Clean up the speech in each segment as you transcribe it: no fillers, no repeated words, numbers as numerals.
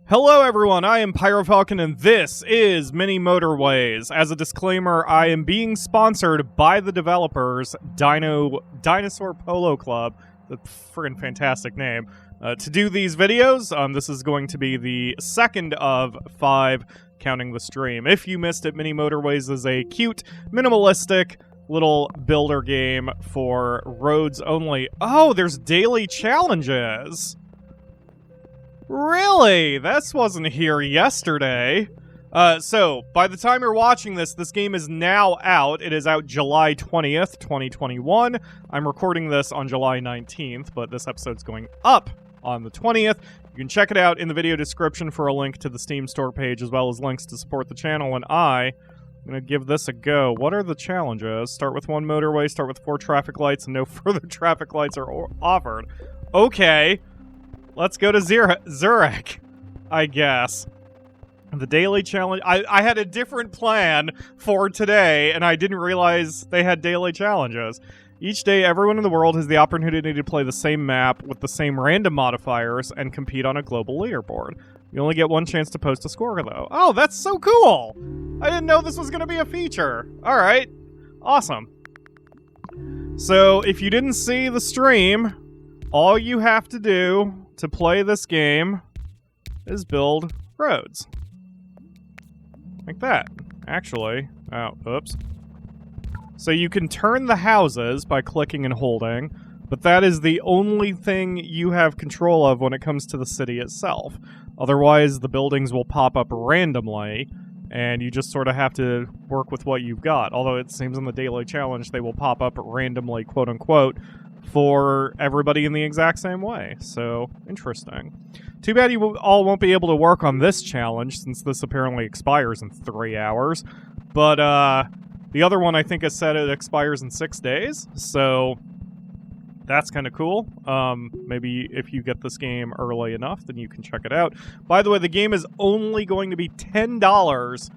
Hello everyone, I am PyroFalkon and this is Mini Motorways. As a disclaimer, I am being sponsored by the developers, Dinosaur Polo Club, the friggin' fantastic name, to do these videos. This is going to be the second of 5, counting the stream. If you missed it, Mini Motorways is a cute, minimalistic little builder game for roads only. Oh, there's daily challenges! Really? This wasn't here yesterday. So, by the time you're watching this, this game is now out. It is out July 20th, 2021. I'm recording this on July 19th, but this episode's going up on the 20th. You can check it out in the video description for a link to the Steam store page, as well as links to support the channel, and I'm gonna give this a go. What are the challenges? Start with 1 motorway, start with 4 traffic lights, and no further traffic lights are offered. Okay. Let's go to Zurich, I guess. The daily challenge... I had a different plan for today, and I didn't realize they had daily challenges. Each day, everyone in the world has the opportunity to play the same map with the same random modifiers and compete on a global leaderboard. You only get one chance to post a score, though. Oh, that's so cool! I didn't know this was going to be a feature. Alright. Awesome. So, if you didn't see the stream, all you have to do to play this game is build roads. Like that. Actually. Oh, oops. So you can turn the houses by clicking and holding, but that is the only thing you have control of when it comes to the city itself. Otherwise, the buildings will pop up randomly, and you just sort of have to work with what you've got. Although it seems in the daily challenge they will pop up randomly, quote-unquote, for everybody in the exact same way. So, interesting. Too bad you all won't be able to work on this challenge, since this apparently expires in 3 hours. But, the other one I think has said it expires in 6 days, so that's kind of cool. Maybe if you get this game early enough, then you can check it out. By the way, the game is only going to be $10,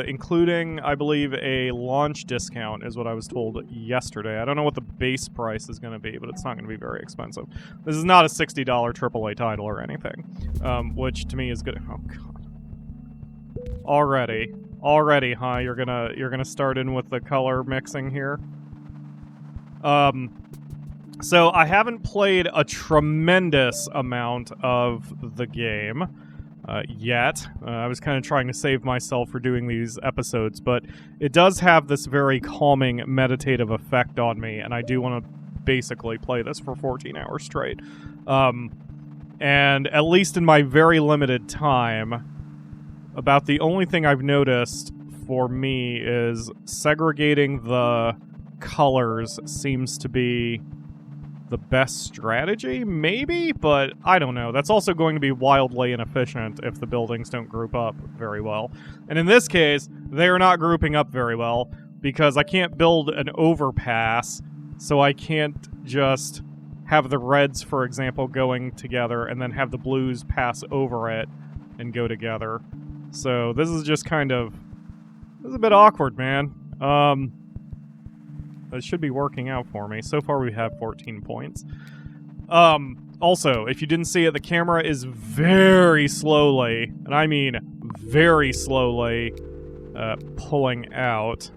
including, I believe, a launch discount, is what I was told yesterday. I don't know what the base price is going to be, but it's not going to be very expensive. This is not a $60 AAA title or anything, which to me is good. Oh god! Already, huh? You're gonna start in with the color mixing here. So I haven't played a tremendous amount of the game yet. I was kind of trying to save myself for doing these episodes, but it does have this very calming, meditative effect on me, and I do want to basically play this for 14 hours straight. And at least in my very limited time, about the only thing I've noticed for me is segregating the colors seems to be the best strategy, maybe? But I don't know. That's also going to be wildly inefficient if the buildings don't group up very well. And in this case, they are not grouping up very well, because I can't build an overpass, so I can't just have the reds, for example, going together and then have the blues pass over it and go together. So this is just kind of... this is a bit awkward, man. It should be working out for me. So far we have 14 points. Also, if you didn't see it, the camera is very slowly, and I mean very slowly, pulling out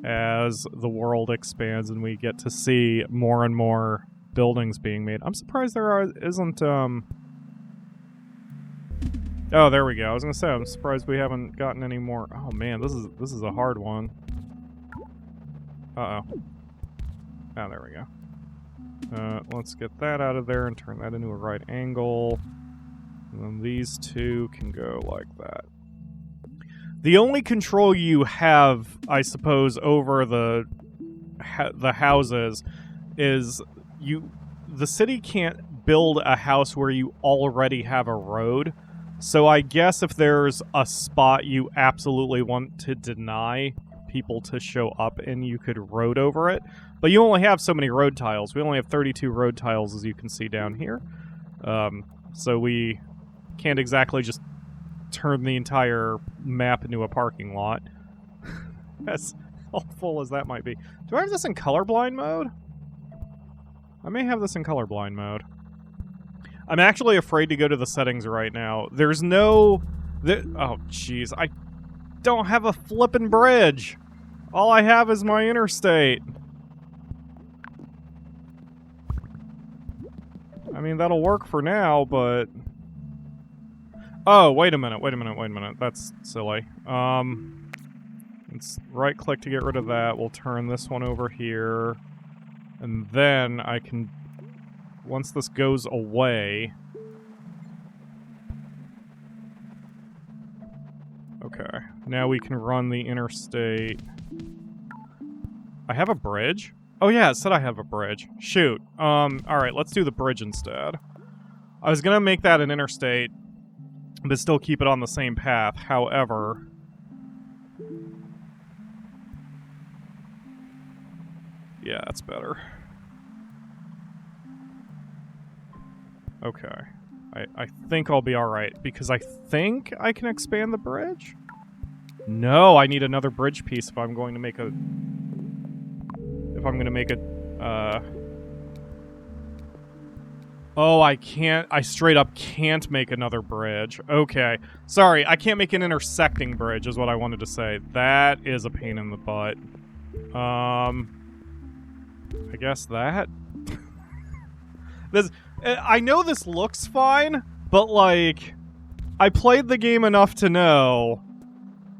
as the world expands and we get to see more and more buildings being made. I'm surprised there isn't, oh, there we go. I was gonna say, I'm surprised we haven't gotten any more. Oh man, this is a hard one. Uh-oh. Oh, there we go. Let's get that out of there and turn that into a right angle. And then these two can go like that. The only control you have, I suppose, over the houses is the city can't build a house where you already have a road. So I guess if there's a spot you absolutely want to deny people to show up in, you could road over it. But you only have so many road tiles. We only have 32 road tiles, as you can see down here. So we can't exactly just turn the entire map into a parking lot. As helpful as that might be. Do I have this in colorblind mode? I may have this in colorblind mode. I'm actually afraid to go to the settings right now. There's no... oh, jeez. I don't have a flippin' bridge. All I have is my interstate. I mean, that'll work for now, but... Oh, wait a minute, wait a minute, wait a minute. That's silly. Let's right-click to get rid of that. We'll turn this one over here. And then I can... Once this goes away... Okay. Now we can run the interstate. I have a bridge? Oh yeah, it said I have a bridge. Shoot. Alright, let's do the bridge instead. I was gonna make that an interstate, but still keep it on the same path. However... Yeah, that's better. Okay. I think I'll be alright, because I think I can expand the bridge? No, I need another bridge piece if I'm going to make a... If I'm going to make a... Oh, I can't... I straight up can't make another bridge. Okay. Sorry, I can't make an intersecting bridge, is what I wanted to say. That is a pain in the butt. I guess that? This... I know this looks fine, but, like, I played the game enough to know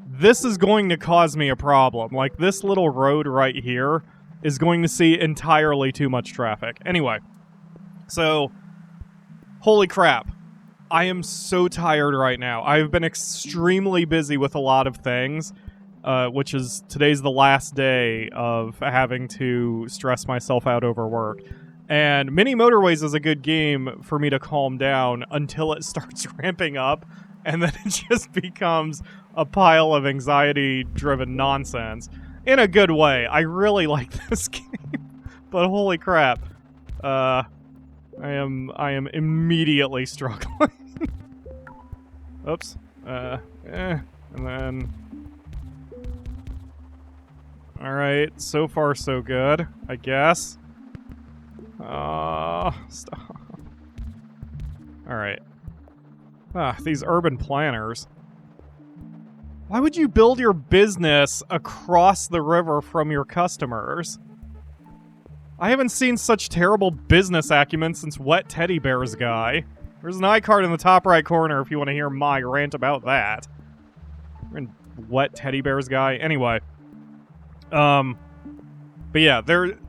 this is going to cause me a problem. Like, this little road right here is going to see entirely too much traffic. Anyway, so, holy crap. I am so tired right now. I've been extremely busy with a lot of things, which is, today's the last day of having to stress myself out over work. And Mini Motorways is a good game for me to calm down until it starts ramping up, and then it just becomes a pile of anxiety-driven nonsense. In a good way. I really like this game. But holy crap. I am immediately struggling. Oops. And then... Alright, so far so good, I guess. Stop. Alright. These urban planners. Why would you build your business across the river from your customers? I haven't seen such terrible business acumen since Wet Teddy Bears Guy. There's an iCard in the top right corner if you want to hear my rant about that. Wet Teddy Bears Guy. Anyway. But yeah, they're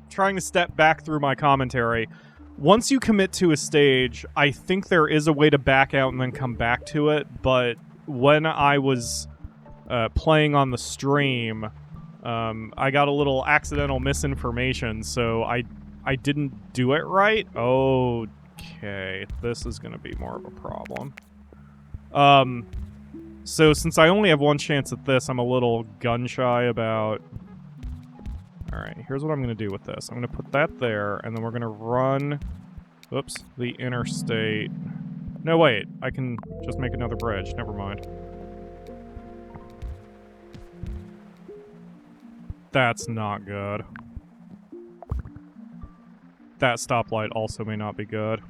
trying to step back through my commentary. Once you commit to a stage, I think there is a way to back out and then come back to it, but when I was playing on the stream, I got a little accidental misinformation, so I didn't do it right. Okay, this is going to be more of a problem. So since I only have one chance at this, I'm a little gun-shy about... Alright, here's what I'm going to do with this. I'm going to put that there, and then we're going to run... Oops, the interstate... No, wait. I can just make another bridge. Never mind. That's not good. That stoplight also may not be good.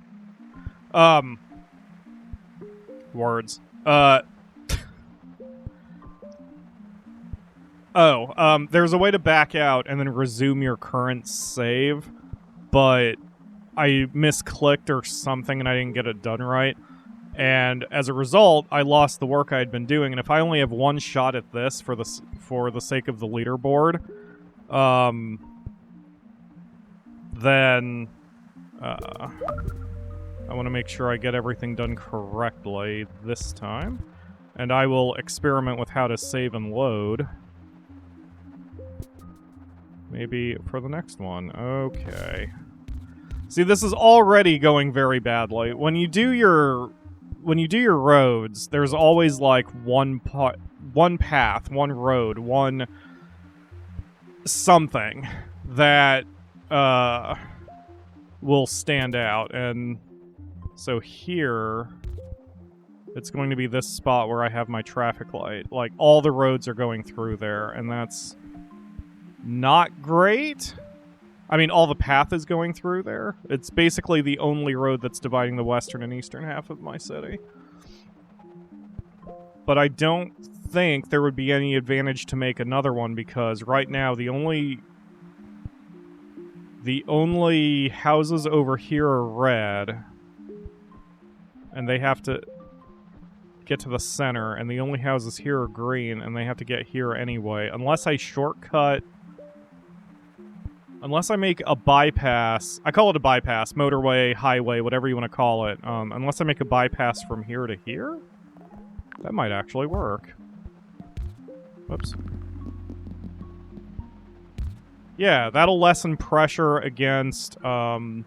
Words. There's a way to back out and then resume your current save, but I misclicked or something and I didn't get it done right. And as a result, I lost the work I had been doing, and if I only have one shot at this for the sake of the leaderboard, then I want to make sure I get everything done correctly this time. And I will experiment with how to save and load. Maybe for the next one. Okay. See, this is already going very badly. When you do your roads, there's always like one path, one road, one something that will stand out. And so here it's going to be this spot where I have my traffic light. Like, all the roads are going through there, and that's not great. I mean, all the path is going through there. It's basically the only road that's dividing the western and eastern half of my city. But I don't think there would be any advantage to make another one, because right now the only houses over here are red, and they have to get to the center, and the only houses here are green, and they have to get here anyway. Unless I shortcut... Unless I make a bypass... I call it a bypass, motorway, highway, whatever you want to call it. Unless I make a bypass from here to here? That might actually work. Whoops. Yeah, that'll lessen pressure against, that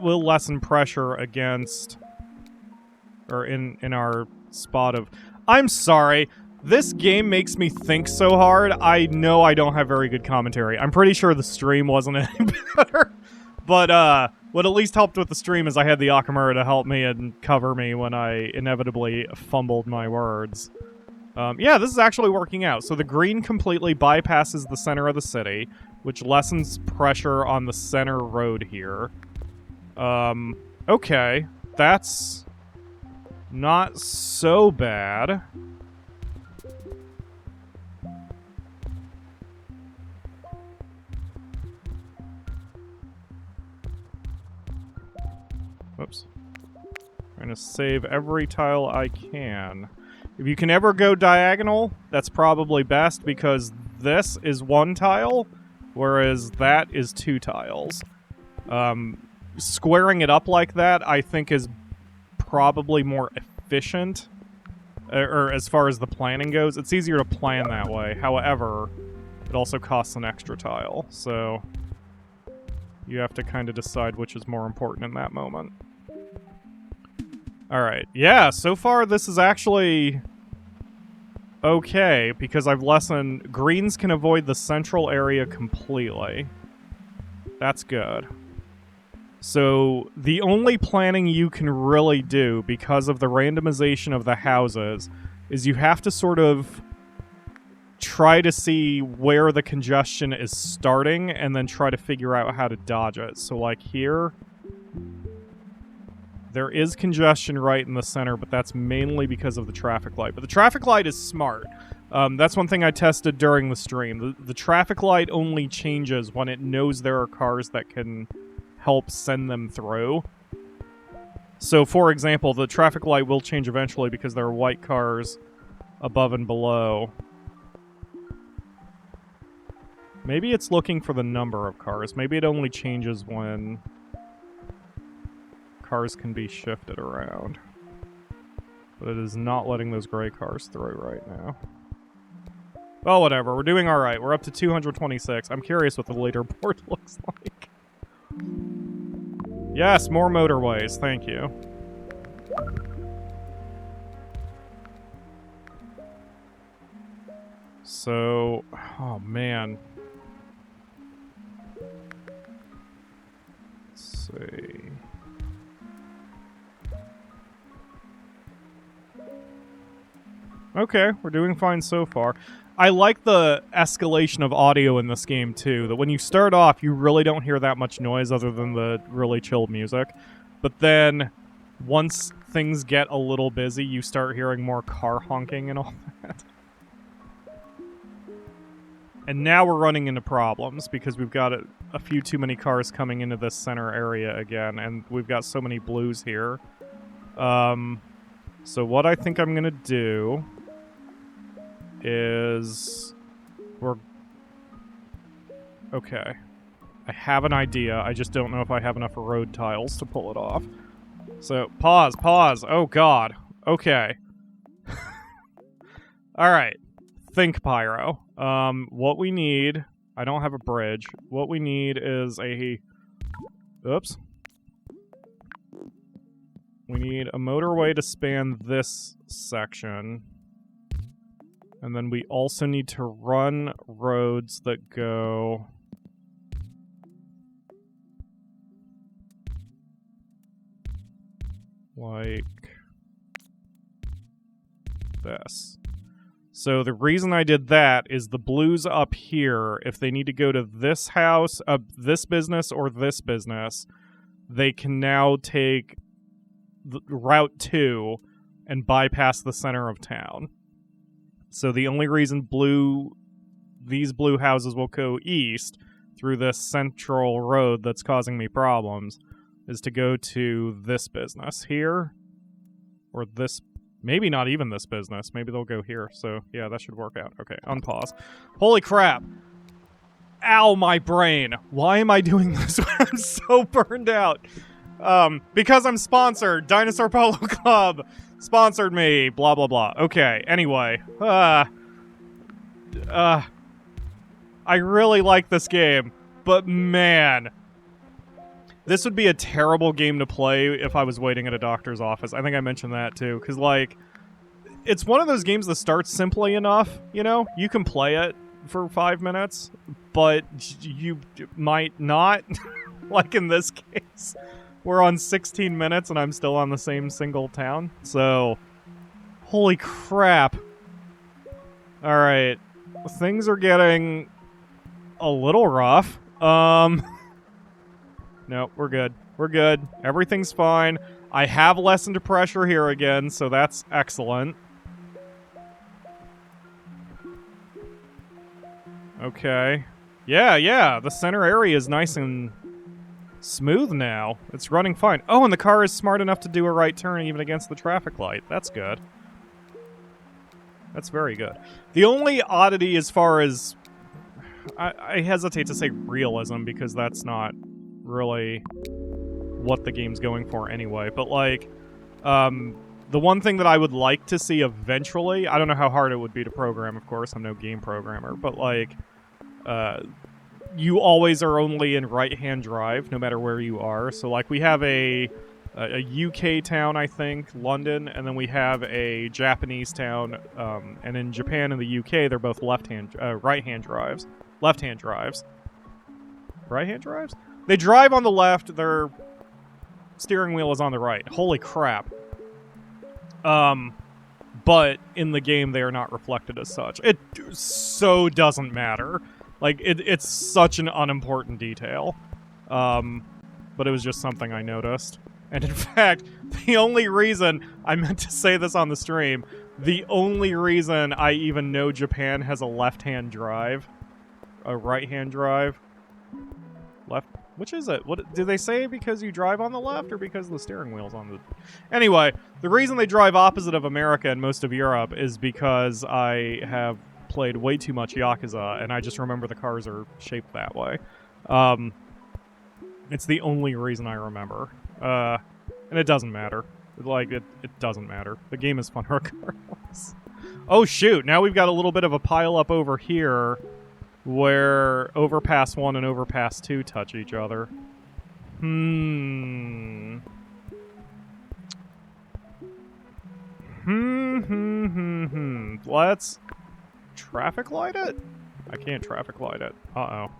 will lessen pressure against... Or in our spot of... I'm sorry! This game makes me think so hard. I know I don't have very good commentary. I'm pretty sure the stream wasn't any better. But, what at least helped with the stream is I had the Akamura to help me and cover me when I inevitably fumbled my words. Yeah, this is actually working out. So the green completely bypasses the center of the city, which lessens pressure on the center road here. Okay. That's not so bad. Whoops. Trying to save every tile I can. If you can ever go diagonal, that's probably best, because this is one tile, whereas that is two tiles. Squaring it up like that, I think, is probably more efficient, or as far as the planning goes. It's easier to plan that way. However, it also costs an extra tile, so you have to kind of decide which is more important in that moment. Alright, yeah, so far this is actually okay, because I've lessened... Greens can avoid the central area completely. That's good. So, the only planning you can really do, because of the randomization of the houses, is you have to sort of try to see where the congestion is starting, and then try to figure out how to dodge it. So, like here... There is congestion right in the center, but that's mainly because of the traffic light. But the traffic light is smart. That's one thing I tested during the stream. The traffic light only changes when it knows there are cars that can help send them through. So, for example, the traffic light will change eventually because there are white cars above and below. Maybe it's looking for the number of cars. Maybe it only changes when... cars can be shifted around. But it is not letting those gray cars through right now. Well, whatever. We're doing alright. We're up to 226. I'm curious what the leaderboard looks like. Yes, more motorways. Thank you. So... Oh, man. Let's see... Okay, we're doing fine so far. I like the escalation of audio in this game, too. That when you start off, you really don't hear that much noise other than the really chill music. But then, once things get a little busy, you start hearing more car honking and all that. And now we're running into problems, because we've got a few too many cars coming into this center area again, and we've got so many blues here. So what I think I'm gonna do... is... Okay. I have an idea, I just don't know if I have enough road tiles to pull it off. So, pause. Oh god. Okay. Alright. Think, Pyro. What we need... I don't have a bridge. What we need is a... Oops. We need a motorway to span this section. And then we also need to run roads that go... like... this. So the reason I did that is the blues up here, if they need to go to this house, this business, or this business, they can now take Route 2 and bypass the center of town. So the only reason these blue houses will go east through this central road that's causing me problems is to go to this business here, or this, maybe not even this business. Maybe they'll go here. So yeah, that should work out. Okay, unpause. Holy crap. Ow, my brain. Why am I doing this when I'm so burned out? Because I'm sponsored. Dinosaur Polo Club sponsored me. Blah, blah, blah. Okay, anyway. I really like this game, but man, this would be a terrible game to play if I was waiting at a doctor's office. I think I mentioned that too, because, like, it's one of those games that starts simply enough, you know? You can play it for 5 minutes, but you might not. Like in this case, we're on 16 minutes and I'm still on the same single town, so holy crap. Alright, things are getting a little rough. No, we're good. We're good. Everything's fine. I have lessened pressure here again, so that's excellent. Okay. Yeah, the center area is nice and smooth now. It's running fine. Oh, and the car is smart enough to do a right turn even against the traffic light. That's good. That's very good. The only oddity as far as... I hesitate to say realism, because that's not really what the game's going for anyway. But, like, the one thing that I would like to see eventually... I don't know how hard it would be to program, of course. I'm no game programmer. But, like... you always are only in right-hand drive, no matter where you are. So, like, we have a UK town, I think, London, and then we have a Japanese town, and in Japan and the UK, they're both right-hand drives. Left-hand drives. Right-hand drives? They drive on the left, their steering wheel is on the right. Holy crap. But in the game, they are not reflected as such. It so doesn't matter. Like, it's such an unimportant detail. But it was just something I noticed. And in fact, the only reason, I meant to say this on the stream, the only reason I even know Japan has a left-hand drive, a right-hand drive, which is it? What do they say? Because you drive on the left, or because the steering wheel's on the... Anyway, the reason they drive opposite of America and most of Europe is because I have played way too much Yakuza, and I just remember the cars are shaped that way. It's the only reason I remember. And it doesn't matter. Like, it doesn't matter. The game is fun regardless. Oh, shoot. Now we've got a little bit of a pile-up over here where Overpass 1 and Overpass 2 touch each other. Let's traffic light it? I can't traffic light it. Uh-oh.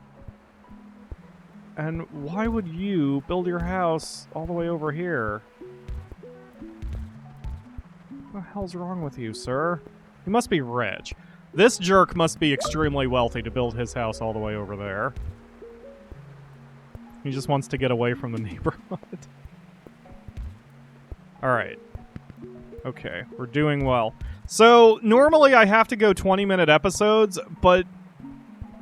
And why would you build your house all the way over here? What the hell's wrong with you, sir? You must be rich. This jerk must be extremely wealthy to build his house all the way over there. He just wants to get away from the neighborhood. Alright. Okay, we're doing well. So, normally I have to go 20-minute episodes, but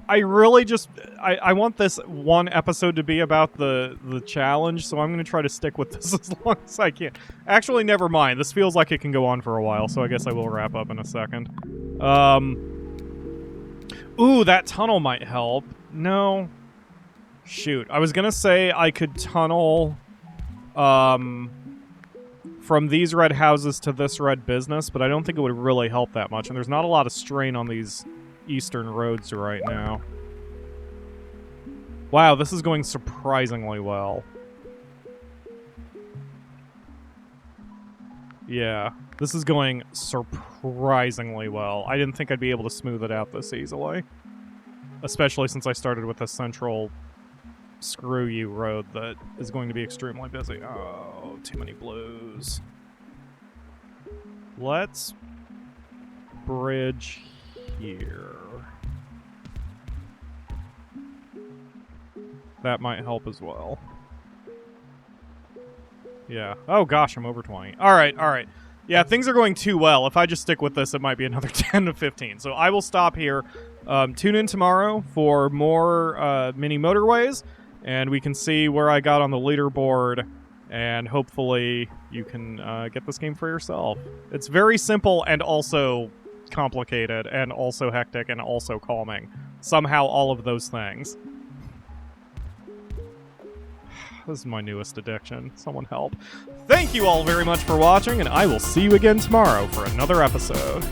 I really just... I want this one episode to be about the challenge, so I'm going to try to stick with this as long as I can. Actually, never mind. This feels like it can go on for a while, so I guess I will wrap up in a second. Ooh, that tunnel might help. No. Shoot. I was going to say I could tunnel from these red houses to this red business, but I don't think it would really help that much, and there's not a lot of strain on these eastern roads right now. Wow, this is going surprisingly well. Yeah, this is going surprisingly well. I didn't think I'd be able to smooth it out this easily. Especially since I started with a central screw you road that is going to be extremely busy. Oh, too many blues. Let's bridge here. That might help as well. Yeah. Oh gosh, I'm over 20. Alright, alright. Yeah, things are going too well. If I just stick with this, it might be another 10 to 15. So I will stop here. Tune in tomorrow for more Mini Motorways, and we can see where I got on the leaderboard, and hopefully you can get this game for yourself. It's very simple and also complicated and also hectic and also calming. Somehow all of those things. This is my newest addiction. Someone help. Thank you all very much for watching, and I will see you again tomorrow for another episode.